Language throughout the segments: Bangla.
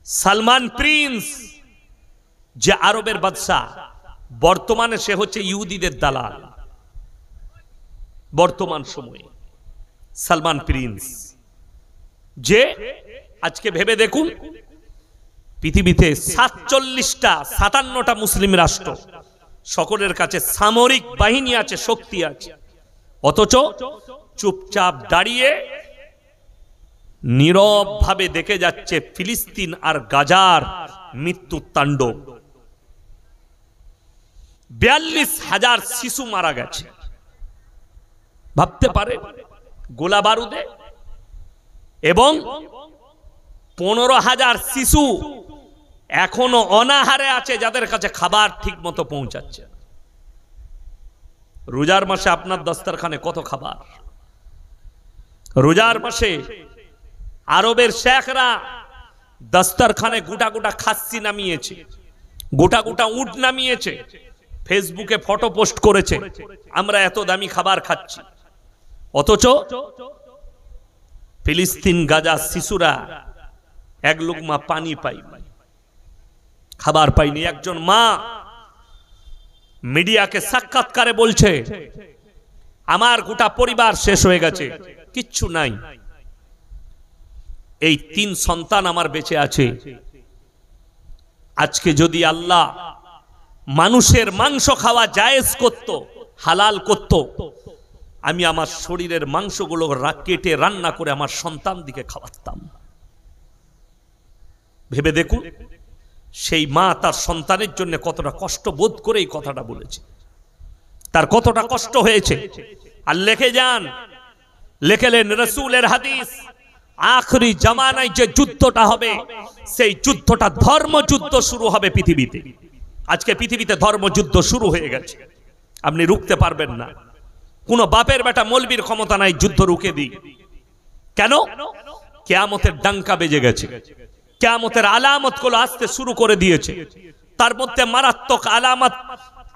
সালমান প্রিন্স যে আরবের বাদশা, বর্তমানে সে হচ্ছে ইহুদিদের দালাল। বর্তমান সময়ে সালমান প্রিন্স যে আজকে ভেবে দেখুন পৃথিবীতে 57টা মুসলিম রাষ্ট্র, সকলের কাছে সামরিক বাহিনী আছে, শক্তি আছে, অথচ চুপচাপ দাঁড়িয়ে নীরব ভাবে দেখে যাচ্ছে ফিলিস্তিন আর গাজার মৃত্যু তাণ্ডব। 42,000 শিশু মারা গেছে। ভাবতে পারে গোলা বারুদে, এবং 15,000 শিশু এখনো অনাহারে আছে, যাদের কাছে খাবার ঠিক মতো পৌঁছাচ্ছে। রোজার মাসে আপনার দস্তরখানে কত খাবার? রোজার মাসে আরবের শেখরা দস্তরখানে গোটা গোটা খাসি নামিয়েছে, গোটা গোটা উট নামিয়েছে, ফেসবুকে ফটো পোস্ট করেছে, আমরা এত দামি খাবার খাচ্ছি। অথচ ফিলিস্তিন গাজা শিশুরা এক লুকমা পানি পায়নি, খাবার পায়নি। একজন মা মিডিয়াকে সাক্ষাৎকারে বলছে, আমার গোটা পরিবার শেষ হয়ে গেছে, কিচ্ছু নাই, এই 3 সন্তান আমার বেঁচে আছে। আজকে যদি আল্লাহ মানুষের মাংস খাওয়া জায়েজ করত, হালাল করত, আমি আমার শরীরের মাংসগুলো কেটে রান্না করে আমার সন্তান দিকে খাওয়াতাম। ভেবে দেখুন সেই মা তার সন্তানের জন্য কতটা কষ্ট বোধ করে এই কথাটা বলেছে, তার কতটা কষ্ট হয়েছে। আর লিখে যান, লিখলেন রাসূলের হাদিস, আখরি জামানায় যে যুদ্ধটা হবে, সেই যুদ্ধটা ধর্মযুদ্ধ শুরু হবে পৃথিবীতে। আজকে পৃথিবীতে ধর্মযুদ্ধ শুরু হয়ে গেছে, আপনি রুখতে পারবেন না। কোন বাপের বেটা মৌলবীর ক্ষমতা নাই যুদ্ধ রুখে দিই। কেন? কিয়ামতের ডাঙ্কা বেজে গেছে, কিয়ামতের আলামত গুলো আসতে শুরু করে দিয়েছে। তার মধ্যে মারাত্মক আলামত,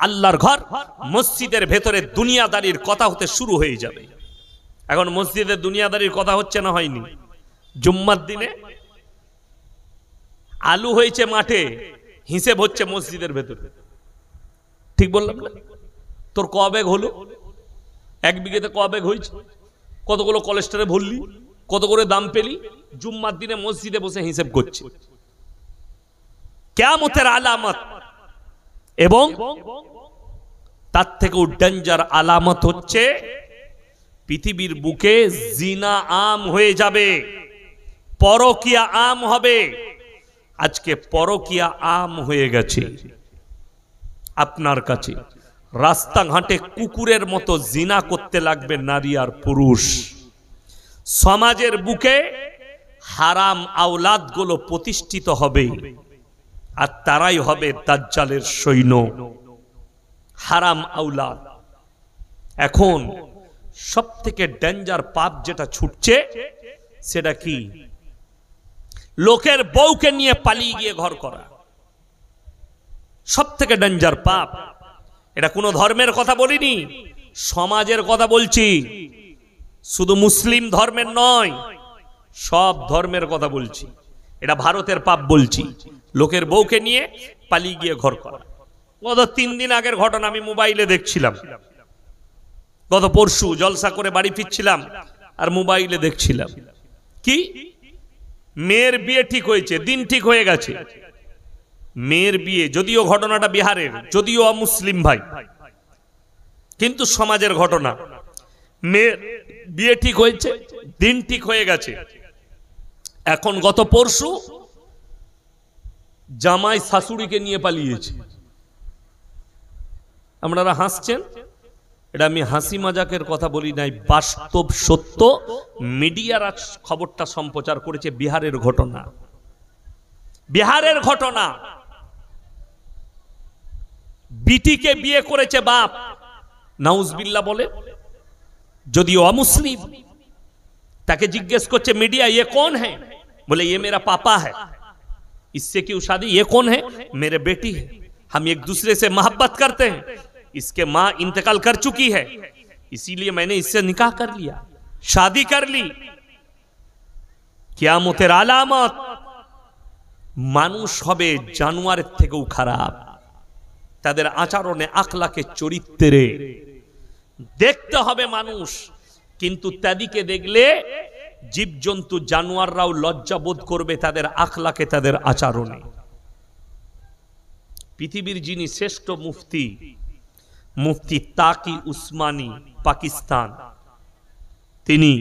আল্লাহর ঘর মসজিদের ভেতরে দুনিয়াদারির কথা হতে শুরু হয়ে যাবে। এখন মসজিদে দুনিয়াদারির কথা হচ্ছে না, হয়নি? জুম্মার দিনে আলু হয়েছে মাঠে, হিসেব হচ্ছে মসজিদের ভেতরে। ঠিক বললাম না? তোর ক ব্যাগ হলো, 1 বিঘেতে ক ব্যাগ হয়েছে, কতগুলো কোলেস্টেরল ভরলি, কত করে দাম পেলি, জুম্মার দিনে মসজিদে বসে হিসেব করছে। কিয়ামতের আলামত, এবং তার থেকেও ডেঞ্জার আলামত হচ্ছে পৃথিবীর বুকে জিনা আম হয়ে যাবে, পরকিয়া আম হবে। আজকে পরকিয়া আম হয়ে গেছে আপনার কাছে। রাস্তাঘাটে কুকুরের মতো জিনা করতে লাগবে নারী আর পুরুষ। সমাজের বুকে হারাম আওলাদ গুলো প্রতিষ্ঠিত হবে, আর তারাই হবে দাজ্জালের সৈন্য। হারাম আওলাদ। এখন সব থেকে ডেঞ্জার পাপ যেটা ছুটছে সেটা কি? লোকের বউকে নিয়ে পালিয়ে গিয়ে ঘর করা সব থেকে ডেঞ্জার পাপ। এটা কোনো ধর্মের কথা বলিনি, সমাজের কথা বলছি। শুধু মুসলিম ধর্মের নয়, সব ধর্মের কথা বলছি। এটা ভারতের পাপ বলছি। লোকের বউকে নিয়ে পালিয়ে গিয়ে ঘর করা। গত 3 দিন আগের ঘটনা আমি মোবাইলে দেখছিলাম। গত পরশু জলসা করে বাড়ি ফিরছিলাম আর মোবাইলে দেখছিলাম কি, মেয়ের বিয়ে ঠিক হয়েছে, দিন ঠিক হয়ে গেছে। মেয়ের বিয়ে, যদিও ঘটনাটা বিহারের, যদিও অমুসলিম ভাই, কিন্তু সমাজের ঘটনা। মেয়ের বিয়ে ঠিক হয়েছে, দিন ঠিক হয়ে গেছে। এখন গত পরশু জামাই শাশুড়িকে নিয়ে পালিয়েছে। আপনারা হাসছেন, এটা আমি হাসি মজাকের কথা বলি নাই, বাস্তব সত্য। মিডিয়ার খবরটা সম্প্রচার করেছে। বিহারের ঘটনা, বিহারের ঘটনা। বিটিকে বিয়ে করেছে বাপ, নাউজবিল্লাহ বলে, যদিও অমুসলিম। তাকে জিজ্ঞেস করছে মিডিয়া, ये कौन है? बोले ये मेरा पापा है। इससे क्यों शादी? ये कौन है? मेरे बेटी है। हम एक दूसरे से मोहब्बत करते हैं। इसके माँ इंतकाल कर चुकी है, इसीलिए मैंने इससे निकाह कर लिया, शादी कर ली। कियामतेर आलामत। মানুষ হবে জানোয়ারের থেকেও খারাপ, তাদের আচরণে, আখলাকে, চরিত্রে দেখতে হবে মানুষ, কিন্তু তাদিকে দেখলে জীবজন্তু জানোয়াররাও লজ্জা বোধ করবে তাদের আখলাকে, তাদের আচরণে। পৃথিবীর যিনি শ্রেষ্ঠ মুফতি, মুফতি তাকি উসমানী, পাকিস্তান, তিনি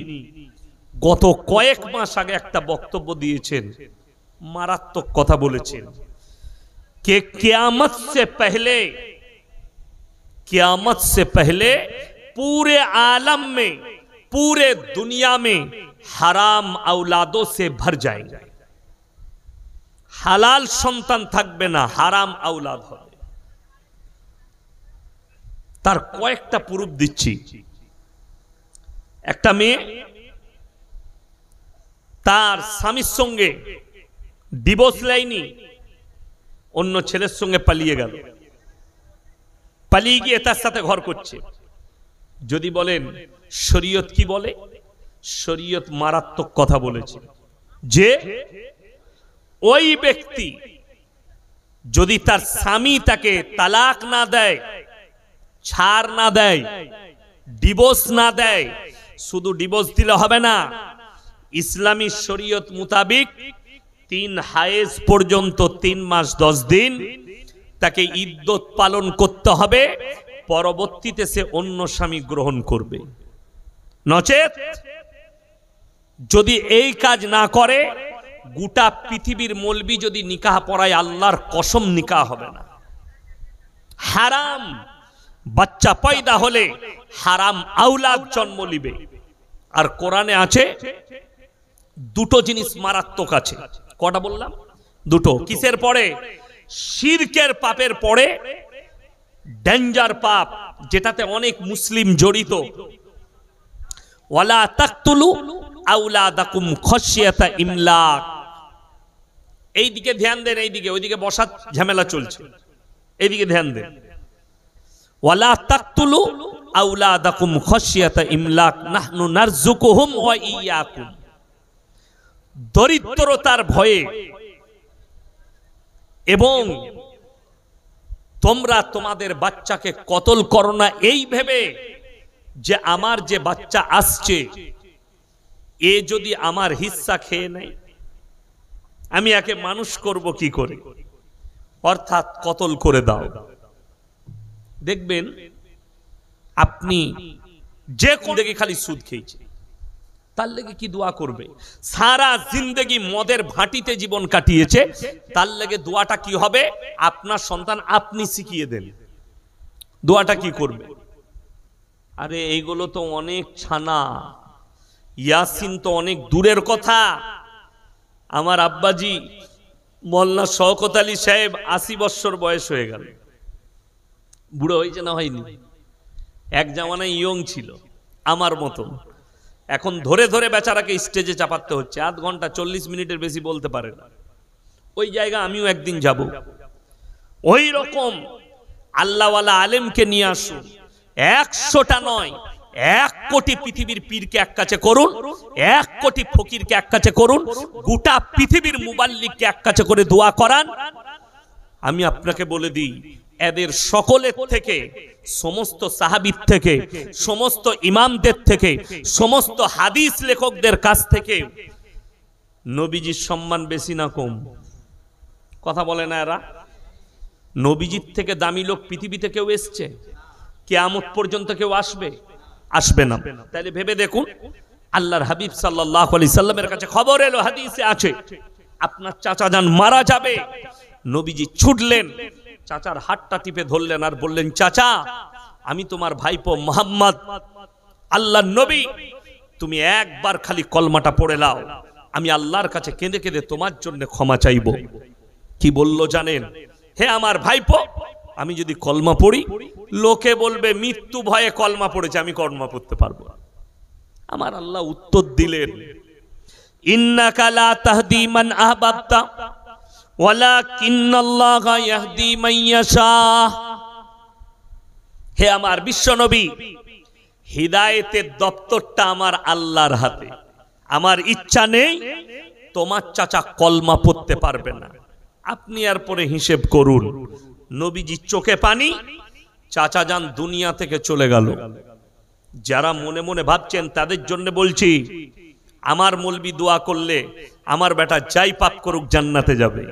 গত কয়েক মাস আগে একটা বক্তব্য দিয়েছেন, মারাত্মক কথা বলেছেন कि क़यामत से पहले पूरे आलम में, पूरे दुनिया में हराम औलादों से भर जाएंगे, হালাল সন্তান থাকবে না, হারাম আওলাদ হবে। তার কয়েকটা প্রুফ দিচ্ছি। একটা মেয়ে তার স্বামীর সঙ্গে ডিভোর্স লাইনি, অন্য ছেলের সঙ্গে পালিয়ে গেল, পালিয়ে গিয়ে তার সাথে ঘর করছে। যদি বলেন শরীয়ত কি বলে, শরীয়ত মারাত্মক কথা বলেছে যে ওই ব্যক্তি যদি তার স্বামী তাকে তালাক না দেয়, ছাড় না দেয়, ডিভোর্স না দেয়, শুধু ডিভোর্স দিলে হবে না, ইসলামী শরীয়ত মোতাবেক 3 হায়েজ পর্যন্ত 3 মাস 10 দিন তাকে ইদ্দত পালন করতে হবে, পরবর্তীতে সে অন্য স্বামী গ্রহণ করবে। নচেত যদি এই কাজ না করে, গোটা পৃথিবীর মৌলবি যদি নিকাহ পড়ায়, আল্লাহর কসম নিকাহ হবে না। হারাম বাচ্চা পয়দা হলে হারাম আওলাদ জন্ম নিবে। আর কোরআনে আছে দুটো জিনিস মারাত্মক আছে। কটা বললাম? দুটো। কিসের পরে? শিরকের পাপের পরে ডেঞ্জার পাপ, যেটাতে অনেক মুসলিম জড়িত। ওয়ালা তাকতুলু আওলাদাকুম খাশিয়াতা ইমলাক। এইদিকে ধ্যান দেন, এইদিকে, ওইদিকে বসার ঝামেলা চলছে, এইদিকে ধ্যান দেন। ওয়ালা তাকতুলু আওলাদাকুম খাশিয়াতা ইমলাক নাহনু নারযুকুহুম ওয়া ইয়াকুম। দরিদ্রতার ভয়ে এবং তোমরা তোমাদের বাচ্চাকে কতল করো না এই ভেবে যে আমার যে বাচ্চা আসছে এ যদি আমার হিস্সা খেয়ে নেয়, আমি একে মানুষ করব কি করে? অর্থাৎ কতল করে দাও। দেখবেন আপনি যে জিন্দেগি খালি সুদ খেয়েছে, তার লেগে কি দোয়া করবে? সারা জিন্দেগি মদের ভাটিতে জীবন কাটিয়েছে, তার লেগে দোয়াটা কি হবে? আপনার সন্তান আপনি শিখিয়ে দেন। দোয়াটা কি করবে? আরে এইগুলো তো অনেক ছানা, ইয়াসিন তো অনেক দূরের কথা। আমার আব্বাজি মোল্লা শওকত আলী সাহেব 80 বছর বয়স হয়ে গেল। বুড়ো হয়েছে না হয়নি? এক জামানায় ইয়ং ছিল আমার মতন। এখন ধরে ধরে বেচারাকে স্টেজে চাপাতে হচ্ছে, আধ ঘন্টা 40 মিনিটের বেশি বলতে পারে না। ওই জায়গা আমিও একদিন যাব। ওই রকম আল্লাহওয়ালা আলেমকে নিয়ে আসুন। 100টা নয়, 1 কোটি পৃথিবীর পীরকে এক কাছে করুন, 1 কোটি ফকিরকে এক কাছে করুন, গোটা পৃথিবীর মুবাল্লিগকে এক কাছে করে দোয়া করান। আমি আপনাকে বলে দিই, এদের সকলের থেকে, সমস্ত সাহাবীর থেকে, সমস্ত ইমামদের থেকে, সমস্ত হাদিস লেখকদের কাছ থেকে নবীজির সম্মান বেশি না কম? কথা বলে না এরা? নবীজির থেকে দামি লোক পৃথিবীতে কেউ এসছে? কিয়ামত পর্যন্ত কেউ আসবে? আসবে না। তাহলে ভেবে দেখুন, আল্লাহর হাবিব সাল্লাল্লাহু আলাইহি সাল্লামের কাছে খবর এলো, হাদিসে আছে, আপনার চাচা যান মারা যাবে। নবীজি ছুটলেন, চাচার হাতটা টিপে ধরলেন আর বললেন, চাচা আমি তোমার ভাইপো মুহাম্মদ, আল্লাহর নবী, তুমি একবার খালি কলমাটা পড়ে নাও, আমি আল্লাহর কাছে কেঁদে কেঁদে তোমার জন্য ক্ষমা চাইব। কি বলল জানেন? হে আমার ভাইপো, আমি যদি কলমা পড়ি লোকে বলবে মৃত্যু ভয়ে কলমা পড়েছে, আমি কলমা পড়তে পারবো না। আমার আল্লাহ উত্তর দিলেন, ইন্নাকা লা তাহদি মান আহবাবতা ওয়ালাকিন্নাল্লাহা ইয়াহদি মান ইয়াশা। হে আমার বিশ্ব নবী, হিদায়েতের দপ্তরটা আমার আল্লাহর হাতে। আমার ইচ্ছা নেই তোমার চাচা কলমা পড়তে পারবে না, আপনি আর পরে হিসেব করুন, নবীজি চোখে পানি, চাচা যান দুনিয়া থেকে চলে গেল। যারা মনে মনে ভাবছেন তাদের জন্য বলছি, আমার মৌলবি দোয়া করলে আমার বেটা যাই পাপ করুক জান্নাতে যাবে।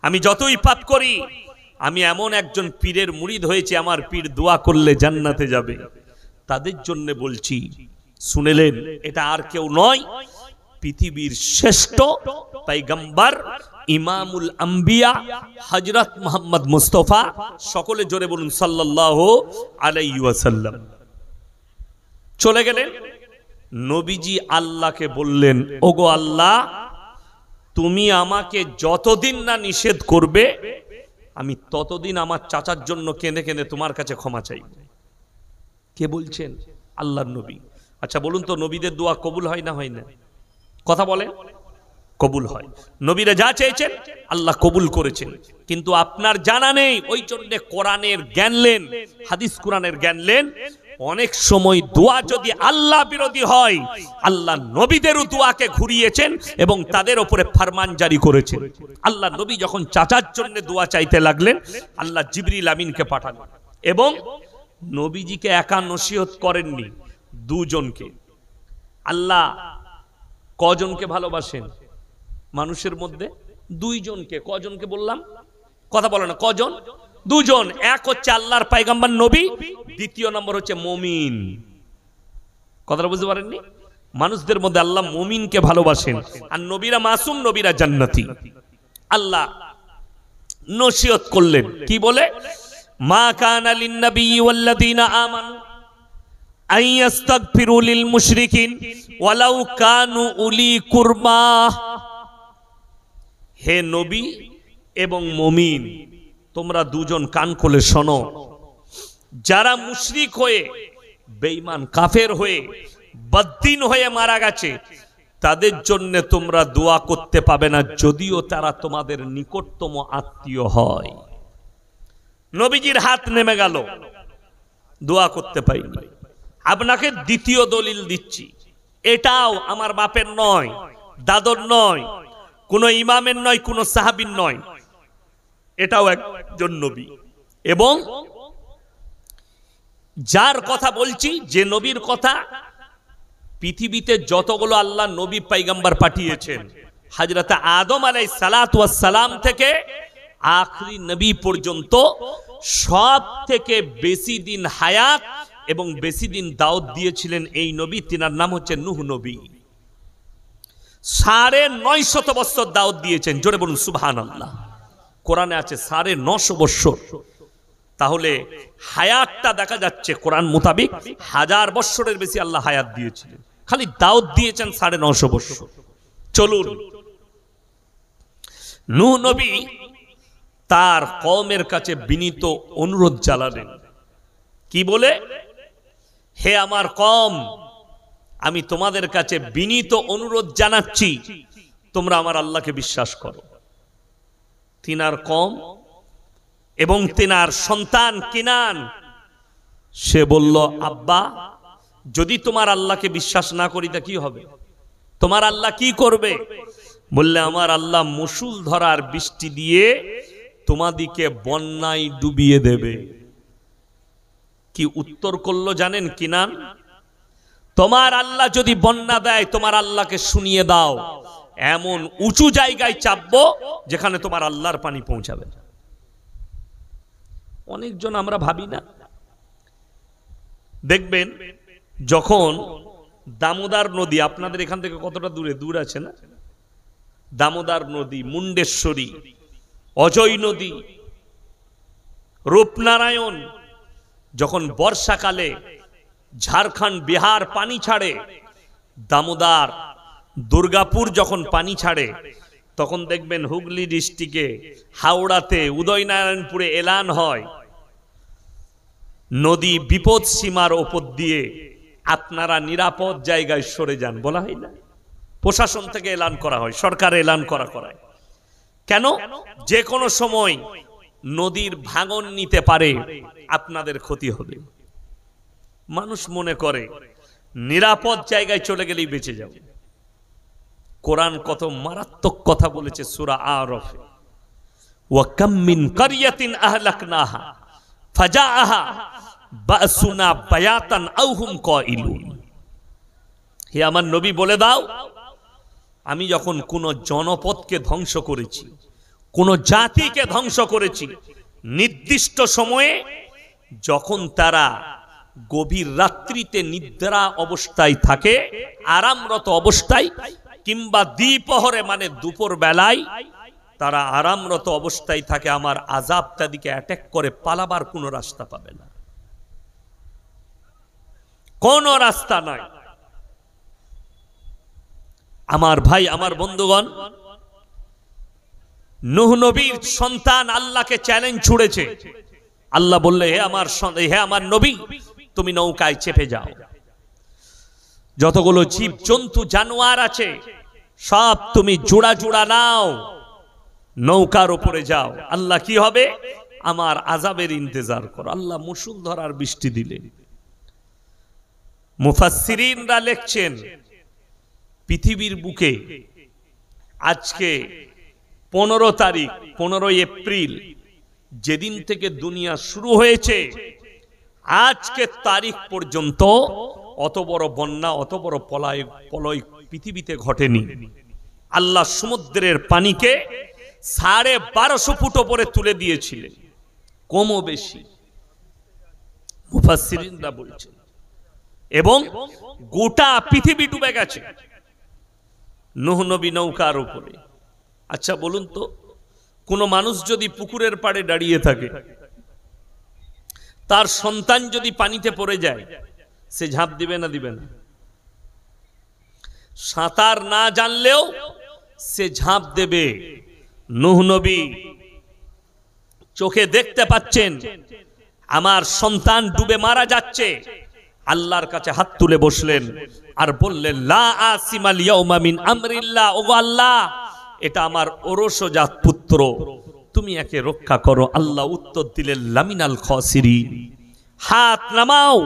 আমি যতই পাপ করি, আমি এমন একজন পীরের মুরিদ হয়েছে, আমার পীর দোয়া করলে জান্নাতে যাবে। তাদের জন্য বলছি, শুনেলেন, এটা আর কেউ নয়, পৃথিবীর শ্রেষ্ঠ পয়গম্বর ইমামুল আম্বিয়া হযরত মুহাম্মদ মুস্তাফা, সকলে জোরে বলুন সাল্লাল্লাহু আলাইহি ওয়াসাল্লাম। চলে গেলেন। নবীজি আল্লাহকে বললেন, ওগো আল্লাহ, তুমি আমাকে যতদিন না নিষেধ করবে, আমি ততদিন আমার চাচার জন্য কেঁদে কেঁদে তোমার কাছে ক্ষমা চাই। কে বলছেন? আল্লাহর নবী। আচ্ছা বলুন তো, নবীদের দোয়া কবুল হয় না হয় না? কথা বলেন, কবুল হয়। নবীরা যা চেয়েছেন আল্লাহ কবুল করেছেন, কিন্তু আপনার জানা নেই, ওই জন্য কোরআনের জ্ঞান নেন, হাদিস কোরআনের জ্ঞান নেন। অনেক সময় দোয়া যদি আল্লাহ বিরোধী হয়, আল্লাহ নবীদেরও দোয়াকে ঘুরিয়েছেন এবং তাদের উপরে ফরমান জারি করেছেন। আল্লাহ নবী যখন চাচার জন্য দোয়া চাইতে লাগলেন, আল্লাহ জিবরিল আমিনকে পাঠালেন এবং নবীজিকে একা নসিহত করেননি, দুজনকে। আল্লাহ কজনকে ভালোবাসেন মানুষের মধ্যে? দুইজনকে। কজনকে বললাম? কথা বলে না, কজন? দুজন। এক হচ্ছে আল্লাহর পয়গম্বর নবী, দ্বিতীয় নম্বর হচ্ছে মুমিন। কথাটা বুঝতে পারেননি? মানুষদের মধ্যে আল্লাহ মুমিনকে ভালোবাসেন, আর নবীরা মাসুম, নবীরা জান্নাতি। আল্লাহ নসিহত করলেন কি বলে? মা কানা লিন নবী ওয়াল্লাযীনা আমানু আন ইস্তাগফিরু লিল মুশরিকিন ওয়ালাউ কানু উলি কুরবা। হে নবী এবং মুমিন, তোমরা দুজন কান খুলে শোনো, যারা মুশরিক হয়ে, বেঈমান কাফের হয়ে, বদ্দিন হয়ে মারা গেছে, তাদের জন্য তোমরা দোয়া করতে পাবে না, যদিও তারা তোমাদের নিকটতম আত্মীয় হয়। নবীজির হাত নেমে গেল, দোয়া করতে পাইনি। আপনাকে দ্বিতীয় দলিল দিচ্ছি, এটাও আমার বাপের নয়, দাদর নয়, কোন ইমামের নয়, কোন সাহাবীর নয়, এটাও একজন নবী। এবং যার কথা বলছি, যে নবীর কথা, পৃথিবীতে যতগুলো আল্লাহ নবী পয়গম্বর পাঠিয়েছেন, হযরত আদম আলাইহিস সালাতু ওয়াস সালাম থেকে আখরি নবী পর্যন্ত, সব থেকে বেশি দিন হায়াত এবং বেশি দিন দাওয়াত দিয়েছিলেন এই নবী, তিনার নাম হচ্ছে নূহ নবী। 950 বছর দাওয়াত দিয়েছেন। জোরে বলুন সুবহানাল্লাহ। কোরআনে আছে 950 বছর। তাহলে হায়াতটা দেখা যাচ্ছে কোরআন মোতাবেক 1000 বছরের বেশি আল্লাহ হায়াত দিয়েছিলেন, খালি দাওয়াত দিয়েছেন 950 বছর। চলুন, নূহ নবী তার কওমের কাছে বিনীত অনুরোধ জানালেন। কি বলে? হে আমার কওম, আমি তোমাদের কাছে বিনীত অনুরোধ জানাচ্ছি, তোমরা আমার আল্লাহকে বিশ্বাস করো। তিনার কওম এবং তিনার সন্তান কিনান, সে বলল, আব্বা, যদি তোমার আল্লাহকে বিশ্বাস না করি তা কি হবে? তোমার আল্লাহ কি করবে? বললে, আমার আল্লাহ মুষল ধরার বৃষ্টি দিয়ে তোমাদিকে বন্যায় ডুবিয়ে দেবে। কি উত্তর করলো জানেন কিনান? তোমার আল্লাহ যদি বন্যা দেয়, তোমার আল্লাহকে শুনিয়ে দাও, এমন উঁচু জায়গায় চাপবো যেখানে তোমার আল্লাহর পানি পৌঁছাবে। অনেকজন আমরা ভাবি না, দেখবেন যখন দামোদর নদী, আপনাদের এখান থেকে কতটা দূরে? দূর আছে না? দামোদর নদী, মুন্ডেশ্বরী, অজয় নদী, রূপনারায়ণ, যখন বর্ষাকালে ঝাড়খণ্ড, বিহার পানি ছাড়ে, দামোদর, দুর্গাপুর যখন পানি ছাড়ে, তখন দেখবেন হুগলি ডিস্ট্রিক্টে, হাওড়াতে, উদয়নারায়ণপুরে এলান হয়, নদী বিপদ সীমার ওপর দিয়ে আপনারা নিরাপদ জায়গায় সরে যান, বলা হয় না? প্রশাসন থেকে এলান করা হয়, সরকার এলান করায়। কেন? যে কোনো সময় নদীর ভাঙন নিতে পারে, আপনাদের ক্ষতি হবে। মানুষ মনে করে নিরাপদ জায়গায় চলে গেলেই বেঁচে যাবে। কোরআন কত মারাত্মক কথা বলেছে সূরা আরাফে। ওয়া কাম মিন কারিয়াতিন আহলাকনাহা ফাজাআহা বাসুনা বায়াতান আও হুম কাইলুন। হে আমার নবী বলে দাও, আমি যখন কোন জনপদকে ধ্বংস করেছি, কোন জাতিকে ধ্বংস করেছি, নির্দিষ্ট সময়ে যখন তারা গভীর রাত্রিতে নিদ্রা অবস্থায় থাকে, আরামরত অবস্থায়, কিংবা দ্বিপ্রহরে মানে দুপুর বেলায় তারা আরামরত অবস্থায় থাকে, আমার আযাব তাদেরকে অ্যাটাক করে পালাবার কোনো রাস্তা পাবে না, কোন রাস্তা নাই। আমার ভাই, আমার বন্ধুগণ, নূহ নবীর সন্তান আল্লাহকে চ্যালেঞ্জ ছুড়েছে। আল্লাহ বললে, হে আমার নবী, তুমি নৌকায় চেপে যাও, যতগুলো জীব জন্তু জানোয়ার আছে সব তুমি জোড়া জোড়া নাও, নৌকার উপরে যাও। আল্লাহ কি হবে? আমার আযাবের ইন্তজার করো। আল্লাহ মুষলধারার বৃষ্টি দিলেন। মুফাসসিরিনরা লিখছেন, পৃথিবীর বুকে আজকে 15 তারিখ, 15 এপ্রিল, যেদিন থেকে দুনিয়া শুরু হয়েছে আজকে তারিখ পর্যন্ত অত বড় বন্যা, অত বড় প্রলয় পৃথিবীতে ঘটেনি। আল্লাহ সমুদ্রের পানিকে 1250 ফুট উপরে তুলে দিয়েছিলেন, কমও বেশি মুফাসসিরিনরা বলছেন, এবং গোটা পৃথিবী ডুবে গেছে নূহ নবী নৌকার উপরে। আচ্ছা বলুন তো, কোন মানুষ যদি পুকুরের পাড়ে দাঁড়িয়ে থাকে, তার সন্তান যদি পানিতে পড়ে যায়, সে ঝাঁপ দিবে না দিবে না? সাঁতার না জানলেও সে ঝাঁপ দেবে। নূহ নবী চোখে দেখতে পাচ্ছেন আমার সন্তান ডুবে মারা যাচ্ছে, আল্লাহর কাছে হাত তুলে বসলেন আর বললেন, লা আসিমাল ইয়াউমা মিন আমরিল্লাহ, ওগো আল্লাহ, এটা আমার ওরসজাত পুত্র, তুমি একে রক্ষা করো। আল্লাহ উত্তর দিলেন, লামিনাল খাসিরিন, হাত নামাও।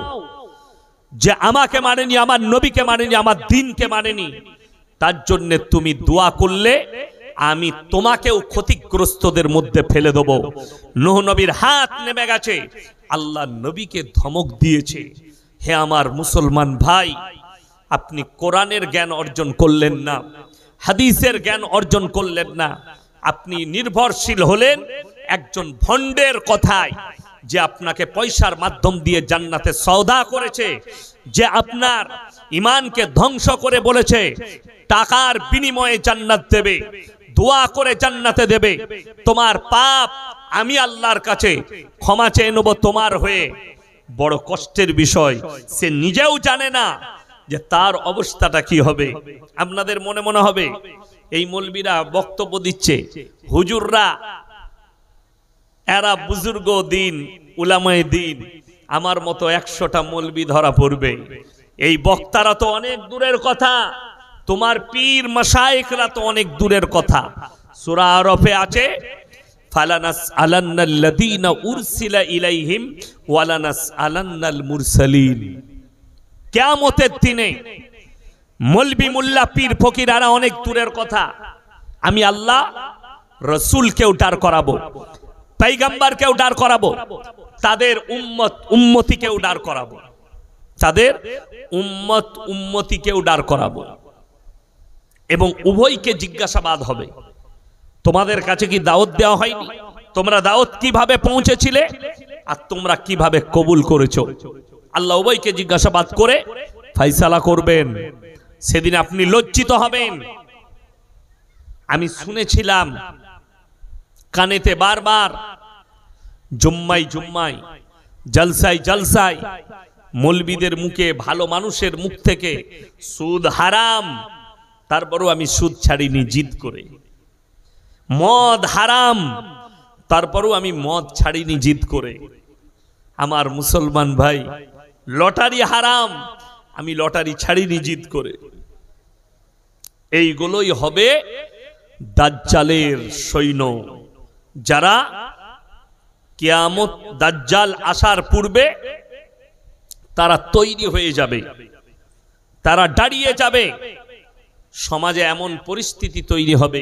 যে আমাকে মানেনি, আমার নবীকে মানেনি, আমার দ্বীনকে মানেনি, তার জন্য তুমি দোয়া করলে আমি তোমাকেও ক্ষতিগ্রস্তদের মধ্যে ফেলে দেব। নূহ নবীর হাত নেমে গেছে। আল্লাহ নবীকে ধমক দিয়েছে, হে আমার মুসলমান ভাই, আপনি কোরআনের জ্ঞান অর্জন করলেন না, হাদিসের জ্ঞান অর্জন করলেন না, আপনি নির্ভরশীল হলেন একজন ভণ্ডের কথায়, যে আপনাকে পয়সার মাধ্যম দিয়ে জান্নাতে সওদা করেছে, যে আপনার ঈমানকে ধ্বংস করে বলেছে টাকার বিনিময়ে জান্নাত দেবে, দোয়া করে জান্নাতে দেবে, তোমার পাপ আমি আল্লাহর কাছে ক্ষমা চেয়ে নেব তোমার হয়ে। বড় কষ্টের বিষয়, সে নিজেও জানে না যে তার অবস্থাটা কি হবে। আপনাদের মনে মনে হবে এই মৌলবীরা বক্তব্য দিচ্ছে, হুজুররা এরা বুজুর্গ দিন, উলামায়ে দিন, আমার মতো 100টা মৌলবী ধরা পড়বে। এই বক্তারা তো অনেক দূরের কথা, তোমার পীর মাশায়েখরা তো অনেক দূরের কথা। সূরা আরাফে আছে, ফালানাসআলান্নাল্লাযীনা উরসিলা ইলাইহিম ওয়ালানাসআলান্নাল মুরসালিন। কিয়ামতের দিনে মৌলবী মুল্লা পীর ফকিরারা অনেক দূরের কথা, আমি আল্লাহ রাসূলকেও দাঁড় করাবো, পয়গম্বরকেও দাঁড় করাবো, তাদের উম্মতিকেও দাঁড় করাবো, তাদের উম্মতিকেও দাঁড় করাবো, এবং উভয়কে জিজ্ঞাসাবাদ হবে, তোমাদের কাছে কি দাওয়াত দেওয়া হয়নি? তোমরা দাওয়াত কিভাবে পৌঁছেছিলে আর তোমরা কিভাবে কবুল করেছো? আল্লাহ উভয়কে জিজ্ঞাসাবাদ করে ফয়সালা করবেন। সেদিন আপনি লজ্জিত হবেন। আমি শুনেছিলাম কানেতে বারবার, জুম্মায় জুম্মায়, জলসায় জলসায় মৌলবীদের মুখে, ভালো মানুষের মুখ থেকে সুদ হারাম, তারপরও আমি সুদ ছাড়িনি জিদ করে। মদ হারাম, তারপরও আমি মদ ছাড়িনি জিদ করে। আমার মুসলমান ভাই, লটারি হারাম, আমি লটারি ছাড়িনি জিদ করে। এইগুলোই হবে দাজ্জালের সৈন্য, যারা কিয়ামত, দাজ্জাল আসার পূর্বে তারা তৈরি হয়ে যাবে, তারা দাঁড়িয়ে যাবে। সমাজে এমন পরিস্থিতি তৈরি হবে,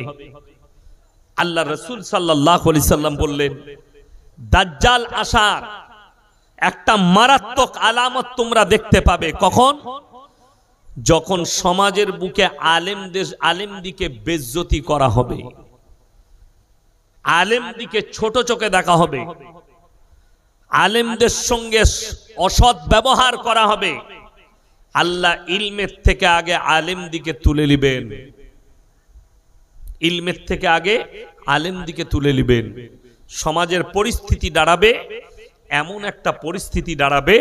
আল্লাহ রাসূল সাল্লাল্লাহু আলাইহি সাল্লাম বললেন, দাজ্জাল আসার একটা মারাত্মক আলামত তোমরা দেখতে পাবে। কখন? যখন সমাজের বুকে আলেমদিকে বেইজ্জতি করা হবে, আলেমদিকে ছোট চোখে দেখা হবে, আলেমদের সঙ্গে অসৎ ব্যবহার করা হবে। আল্লাহ ইলমের থেকে আগে আলেমদিকে তুলে নিবেন, ইলমের থেকে আগে আলেমদিকে তুলে নিবেন। সমাজের পরিস্থিতি দাঁড়াবে, এমন একটা পরিস্থিতি দাঁড়াবে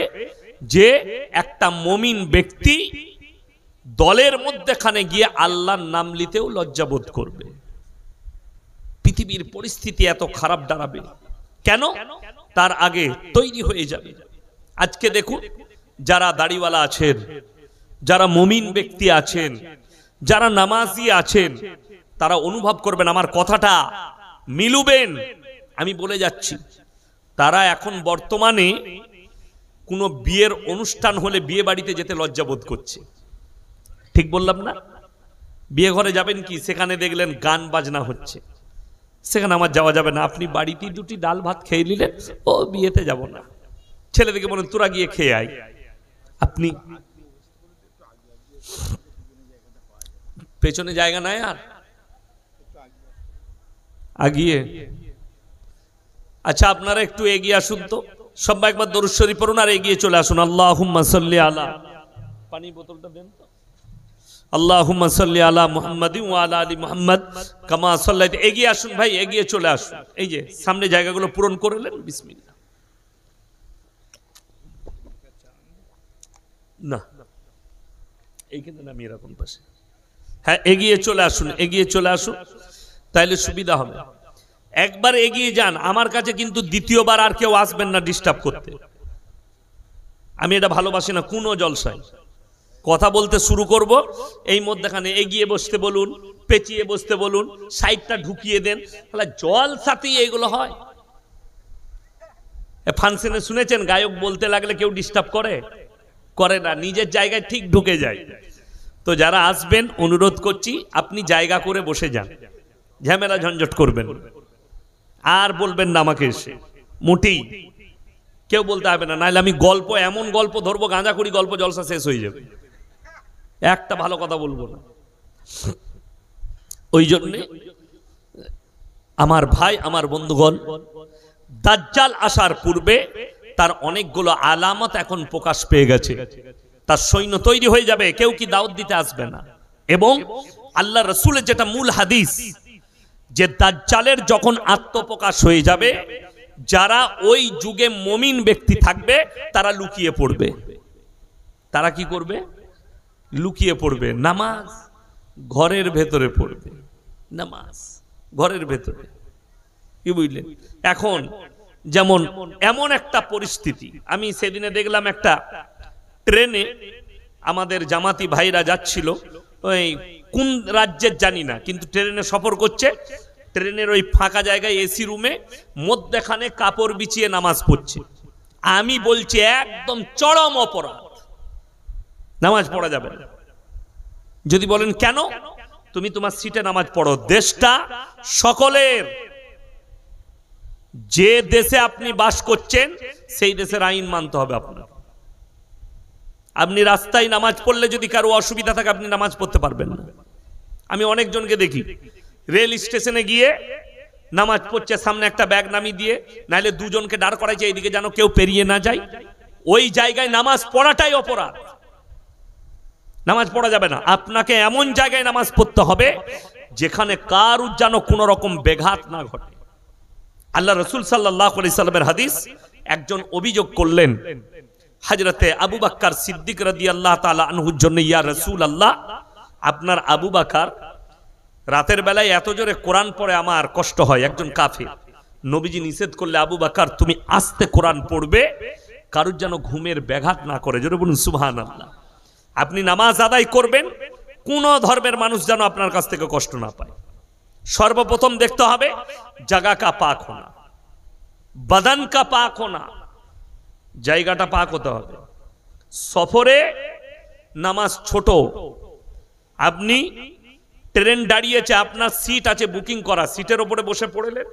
যে একটা মুমিন ব্যক্তি দলের মধ্যেখানে গিয়ে আল্লাহর নাম নিতেও লজ্জাবোধ করবে। পৃথিবীর পরিস্থিতি এত খারাপ দাঁড়াবে। কেন? তার আগে তৈরি হয়ে যাবে। আজকে দেখুন, যারা দাড়িওয়ালা আছেন, যারা মুমিন ব্যক্তি আছেন, যারা নামাজি আছেন, তারা অনুভব করবেন, আমার কথাটা মিলুবেন, আমি বলে যাচ্ছি, তারা এখন বর্তমানে কোনো বিয়ের অনুষ্ঠান হলে বিয়ে বাড়িতে যেতে লজ্জাবোধ করছে। ঠিক বললাম না? বিয়ে ঘরে যাবেন কি, সেখানে দেখলেন গান বাজনা হচ্ছে, সেখানে আমার যাওয়া যাবে না। আপনি বাড়িতেই দুটি ডাল ভাত খেয়ে নিলেন, ও বিয়েতে যাব না। ছেলেদেরকে বলেন তোরা গিয়ে খেয়ে আয়। আপনি পেছনে জায়গা নাই আর আগিয়ে, আচ্ছা আপনারা একটু এগিয়ে আসুন তো, সবাই একবার দরুদ শরীফ পড়ুন আর এগিয়ে চলে আসুন। আল্লাহুম্মা সাল্লি আলা, পানি বোতলটা দেন তো। আল্লাহুম্মা সাল্লি আলা মুহাম্মাদিন ওয়া আলা আলি মুহাম্মাদ কামা সাল্লাইতা। এগিয়ে আসুন ভাই, এগিয়ে চলে আসুন। এই যে সামনে জায়গাগুলো পূরণ করে নেন। বিসমিল্লাহ। না এইখানে নামিয়ে রাখুন পাশে। হ্যাঁ, এগিয়ে চলে আসুন, এগিয়ে চলে আসুন, তাইলে সুবিধা হবে। একবার এগিয়ে যান, আমার কাছে কিন্তু দ্বিতীয়বার আর কেউ আসবেন না ডিস্টার্ব করতে। আমি এটা ভালোবাসি না। কোনো জলসায় কথা বলতে শুরু করব, এই মধ্যখানে এগিয়ে বসতে বলুন, পেঁচিয়ে বসতে বলুন, সাইডটা ঢুকিয়ে দেন। তাহলে জলসাতেই এইগুলো হয়। ফাংশনে শুনেছেন গায়ক বলতে লাগলে কেউ ডিস্টার্ব করে না, নিজের জায়গায় ঠিক ঢুকে যায়। তো যারা আসবেন অনুরোধ করছি, আপনি জায়গা করে বসে যান, ঝামেলা ঝঞ্ঝট করবেন আর বলবেন না আমাকে এসে, মোটেই কেউ বলতে হবে না। নাহলে আমি গল্প, এমন গল্প ধরবো, গাঁজা করি গল্প, জলসা শেষ হয়ে যাবে, একটা ভালো কথা বলবো না। ওই জন্যে আমার ভাই, আমার বন্ধুগণ, দাজ্জাল আসার পূর্বে তার অনেকগুলো আলামত এখন প্রকাশ পেয়ে গেছে। তার সৈন্য তৈরি হয়ে যাবে, কেউ কি দাওয়াত দিতে আসবে না। এবং আল্লাহ রাসূলের যেটা মূল হাদিস, যে দাজ্জালের যখন আত্মপ্রকাশ হয়ে যাবে, যারা ওই যুগে মুমিন ব্যক্তি থাকবে তারা লুকিয়ে পড়বে। তারা কি করবে? লুকিয়ে পড়বে। নামাজ ঘরের ভেতরে পড়বে, নামাজ ঘরের ভেতরে। কি বুঝলেন? এখন যেমন এমন একটা পরিস্থিতি, আমি সেদিনে দেখলাম একটা ট্রেনে আমাদের জামাতি ভাইরা যাচ্ছিল, ওই কোন রাজ্যের জানি না, কিন্তু ট্রেনে সফর করছে। ট্রেনের ওই ফাঁকা জায়গায় এসি রুমে মধ্যখানে কাপড় বিছিয়ে নামাজ পড়ছে। আমি বলছি একদম চরম অপরাধ, নামাজ পড়া যাবে না। যদি বলেন কেন? তুমি তোমার সিটে নামাজ পড়ো, দেশটা সকলের। যে দেশে আপনি বাস করছেন সেই দেশের আইন মানতে হবে আপনার। আপনি রাস্তায় নামাজ পড়লে যদি কারো অসুবিধা থাকে, আপনি নামাজ পড়তে পারবেন না। আমি অনেকজনকে দেখি রেল স্টেশনে গিয়ে নামাজ পড়ছে, সামনে একটা ব্যাগ নামিয়ে দিয়ে, নাহলে দুজনকে দাঁড় করাইছে এইদিকে যেন কেউ পেরিয়ে না যায়। ওই জায়গায় নামাজ পড়াটাই অপরাধ, নামাজ পড়া যাবে না। আপনাকে এমন জায়গায় নামাজ পড়তে হবে যেখানে কারুর যেন কোনো রকম ব্যাঘাত না ঘটে। আল্লাহ রাসূল সাল্লাল্লাহু আলাইহি সাল্লামের হাদিস, একজন অভিযোগ করলেন হযরতে আবু বকর সিদ্দিক রাদিয়াল্লাহু তাআলা আনহুর জন্য, ইয়া রাসূলুল্লাহ, আপনার আবু বকর রাতের বেলায় এত জোরে কোরআন পড়ে আমার কষ্ট হয়, একজন কাফির। নবীজি নিষেধ করলে, আবু বকর তুমি আস্তে কোরআন পড়বে, কারুর যেন ঘুমের ব্যাঘাত না করে। জোরে বলুন সুবহানাল্লাহ। আপনি নামাজ আদায় করবেন, কোন ধর্মের মানুষ যেন আপনার কাছ থেকে কষ্ট না পায়। সর্বপ্রথম দেখতে হবে জায়গা কা পাক হোনা, বদন কা পাক হোনা, জায়গাটা পাক হতে হবে। সফরে নামাজ ছোট, আপনি ট্রেন দাঁড়িয়েছে, আপনার সিট আছে বুকিং করা, সিটের ওপরে বসে পড়লেন।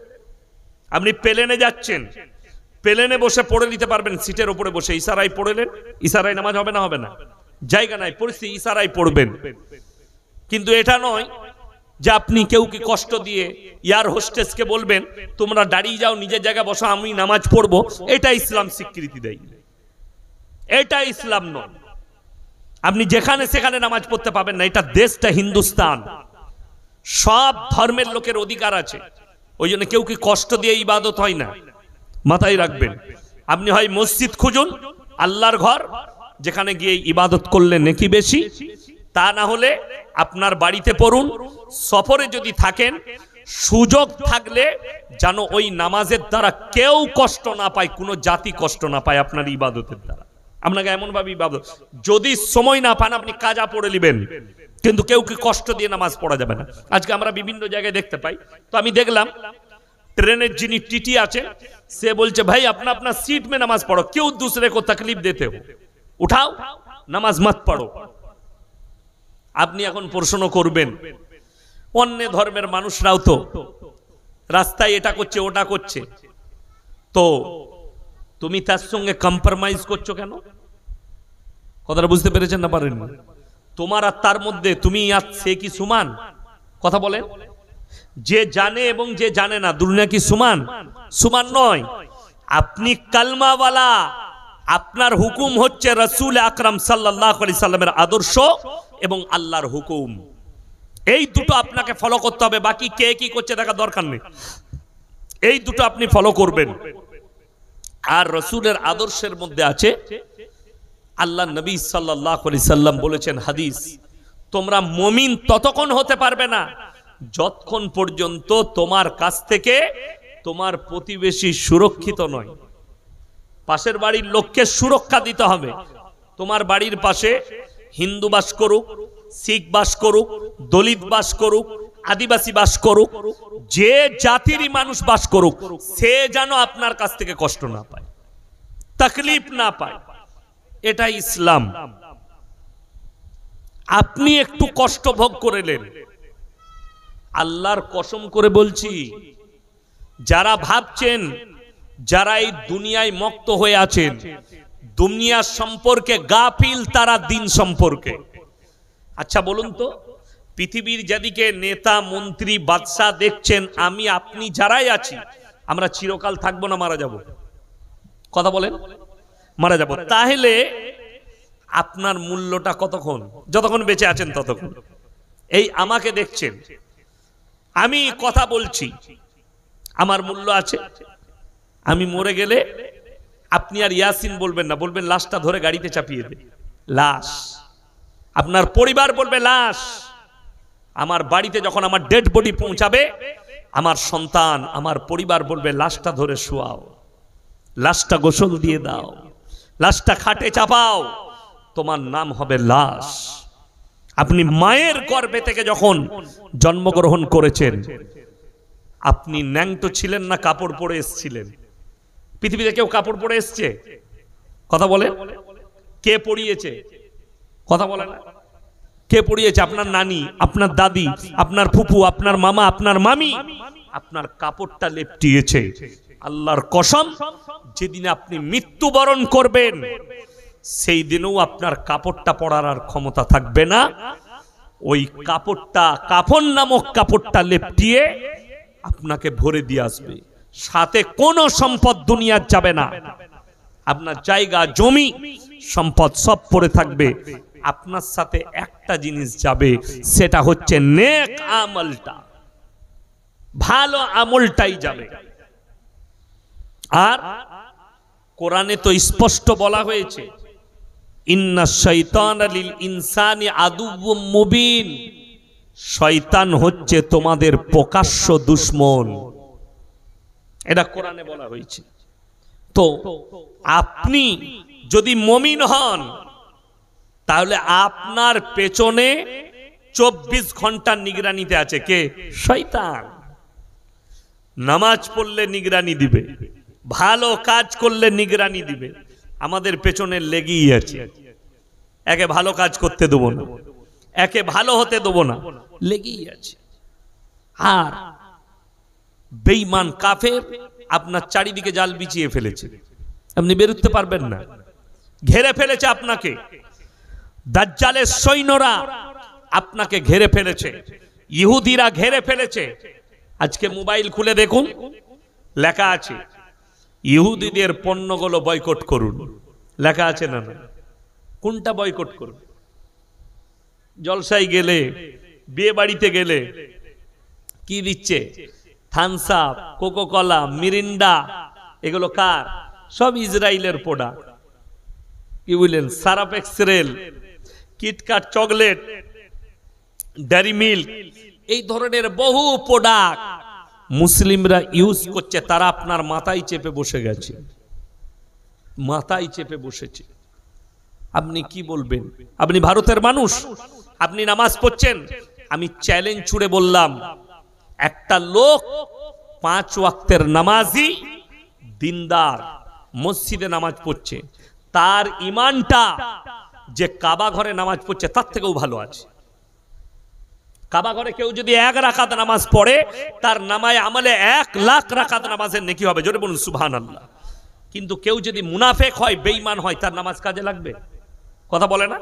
আপনি প্লেনে যাচ্ছেন, প্লেনে বসে পড়ে নিতে পারবেন, সিটের ওপরে বসে ইশারায় পড়লেন, ইশারায় নামাজ হবে না? হবে না। জায়গা নাই, পরিস্থিতি, ইশারায় পড়বেন। কিন্তু এটা নয় যে আপনি কেউ কি কষ্ট দিয়ে এয়ার হোস্টেসকে বলবেন তোমরা দাঁড়িয়ে যাও, নিজের জায়গায় বসো, আমি নামাজ পড়বো। এটা ইসলাম স্বীকৃতি দেয়, এটা ইসলাম নয়। আপনি যেখানে সেখানে নামাজ পড়তে পাবেন না। এটা দেশটা হিন্দুস্তান, সব ধর্মের লোকের অধিকার আছে। ওই জন্য কেউ কি কষ্ট দিয়ে ইবাদত হয় না, মাথায় রাখবেন। আপনি হয় মসজিদ খুঁজুন, আল্লাহর ঘর, যেখানে গিয়ে ইবাদত করলে নেকি বেশি। তা না হলে আপনার বাড়িতে পড়ুন। সফরে যদি থাকেন, সুযোগ থাকলে যেন ওই নামাজের দ্বারা কেউ কষ্ট না পায়, কোনো জাতি কষ্ট না পায় আপনার ইবাদতের দ্বারা। আপনাকে এমন ভাবে ইবাদত, যদি সময় না পান আপনি কাজা পড়ে নেবেন, কিন্তু কেউ কি কষ্ট দিয়ে নামাজ পড়া যাবে না। আজকে আমরা বিভিন্ন জায়গায় দেখতে পাই। তো আমি দেখলাম ট্রেনের যিনি টিটি আছে, সে বলছে ভাই अपना अपना सीट में नमाज पढ़ो, क्यों दूसरे को तकलीफ देते हो, उठाओ नमाज मत पढ़ो। আপনি এখন প্রশ্ন করবেন, অন্য ধর্মের মানুষরাও তো রাস্তায় এটা করছে ওটা করছে, তো তুমি তার সঙ্গে কম্প্রোমাইজ করছো কেন? কথাটা বুঝতে পেরেছেন না পারেন? তোমার আর তার মধ্যে তুমি আর সে কি সমান? কথা বলেন। যে জানে এবং যে জানে না দুনিয়া কি সমান? সমান নয়। আপনি কালমাওয়ালা, আপনার হুকুম হচ্ছে রাসূল আকরাম সাল্লাল্লাহু আলাইহি সাল্লামের আদর্শ এবং আল্লাহর হুকুম, এই দুটো আপনাকে ফলো করতে হবে। বাকি কে কি করছে দেখা দরকার নেই, এই দুটো আপনি ফলো করবেন। আর রাসূলের আদর্শের মধ্যে আছে, আল্লাহ নবী সাল্লাল্লাহু আলাইহি সাল্লাম বলেছেন হাদিস, তোমরা মুমিন ততক্ষণ হতে পারবে না যতক্ষণ পর্যন্ত তোমার কাছ থেকে তোমার প্রতিবেশী সুরক্ষিত নয়। পাশের বাড়ির লোককে সুরক্ষা দিতে হবে। তোমার বাড়ির পাশে হিন্দু বাস করুক, শিখ বাস করুক, দলিত বাস করুক, আদিবাসী বাস করুক, যে জাতিরই মানুষ বাস করুক, সে যেন আপনার কাছ থেকে কষ্ট না পায়, তকলিফ না পায়। এটা ইসলাম। আপনি একটু কষ্ট ভোগ করলেন, আল্লাহর কসম করে বলছি, যারা ভাবছেন, যারা এই দুনিয়ায় মক্ত হয়ে আছেন, দুনিয়া সম্পর্কে গাফিল, তারা দিন সম্পর্কে। আচ্ছা বলুন তো, পৃথিবীর যেদিকে নেতা মন্ত্রী বাদশাহ দেখছেন, আমি আপনি যারাই আছি, আমরা চিরকাল থাকবো না মারা যাব? কথা বলেন, মারা যাব। তাহলে আপনার মূল্যটা কতক্ষণ? যতক্ষণ বেঁচে আছেন ততক্ষণ। এই আমাকে দেখছেন, আমি কথা বলছি, আমার মূল্য আছে। আমি মরে গেলে আপনি আর ইয়াসিন বলবেন না, বলবেন লাশটা ধরে গাড়িতে চাপিয়ে দে, লাশ। আপনার পরিবার বলবে লাশ। আমার বাড়িতে যখন আমার ডেড বডি পৌঁছাবে, আমার সন্তান, আমার পরিবার বলবে লাশটা ধরে শোয়াও, লাশটা গোসল দিয়ে দাও, লাশটা খাটে চাপাও, তোমার নাম হবে লাশ। আপনি মায়ের গর্ভে থেকে যখন জন্মগ্রহণ করেছেন, আপনি ন্যাংটো ছিলেন না কাপড় পরে এসেছিলেন? পৃথিবীতে কেউ কাপড় পরে এসছে? কথা বলে। কে পরিয়েছে? কথা বলে না। কে পরিয়েছে? আপনার নানি, আপনার দাদি, আপনার ফুপু, আপনার মামা, আপনার মামি আপনার কাপড়টা লেপটিয়েছে। আল্লাহর কসম, যেদিন আপনি মৃত্যুবরণ করবেন, সেই দিনেও আপনার কাপড়টা পরার আর ক্ষমতা থাকবে না। ওই কাপড়টা, কাফন নামক কাপড়টা লেপটিয়ে আপনাকে ভরে দিয়ে আসবে। সাথে কোনো সম্পদ দুনিয়ার যাবে না। আপনার জায়গা, জমি, সম্পদ সব পড়ে থাকবে। আপনার সাথে একটা জিনিস যাবে, সেটা হচ্ছে নেক আমলটা, ভালো আমলটাই যাবে। আর কোরআনে তো স্পষ্ট বলা হয়েছে, ইন্না শাইতানা লিল ইনসানি আদুউম মুবিন, শয়তান হচ্ছে তোমাদের প্রকাশ্য দুশমন। এটা কোরআনে বলা হয়েছে। তো আপনি যদি মুমিন হন, তাহলে আপনার পেছনে 24 ঘন্টা নিগরানিতে আছে কে? শয়তান। নামাজ পড়লে নিগরানি দিবে, ভালো কাজ করলে নিগরানি দিবে। আমাদের পেছনে লেগেই আছে, একে ভালো কাজ করতে দেব না, একে ভালো হতে দেবো না, লেগেই আছে। আর বেঈমান কাফের আপনার চারিদিকে জাল বিছিয়ে ফেলেছে, আপনি বেরোতে পারবেন না, ঘেরে ফেলেছে আপনাকে। দাজ্জালের সৈন্যরা আপনাকে ঘেরে ফেলেছে, ইহুদিরা ঘেরে ফেলেছে। আজকে মোবাইল খুলে দেখুন, লেখা আছে ইহুদিদের পণ্যগুলো বয়কট করুন, লেখা আছে না? না, কোনটা বয়কট করুন? জলসায় গেলে, বিয়ে বাড়িতে গেলে কি দিচ্ছে? থামস আপ, কোকো কলা, মিরিন্ডা, এগুলো কার? সব ইসরায়েলের প্রোডাক্ট। কি বললেন? Sarap এক্সরেল, KitKat chocolate, dairy milk, এই ধরনের বহু প্রোডাক্ট মুসলিমরা ইউজ করছে। তারা আপনার মাথায় চেপে বসে গেছে, মাথায় চেপে বসেছে। আপনি কি বলবেন? আপনি ভারতের মানুষ, আপনি নামাজ পড়ছেন। আমি চ্যালেঞ্জ ছুড়ে বললাম, একটা লোক 5 ওয়াক্তের নামাজি, দিনদার, মসজিদে নামাজ পড়ছে, তার ইমানটা যে কাবা ঘরে নামাজ পড়ছে তার থেকেও ভালো আছে। কাবা ঘরে কেউ যদি 1 রাকাত নামাজ পড়ে, তার নামায় আমলে 1 লাখ রাকাত নামাজের নেকি হবে। জোরে বলুন সুবহানাল্লাহ। কিন্তু কেউ যদি মুনাফেক হয়, বেঈমান হয়, তার নামাজ কাজে লাগবে? কথা বলে না?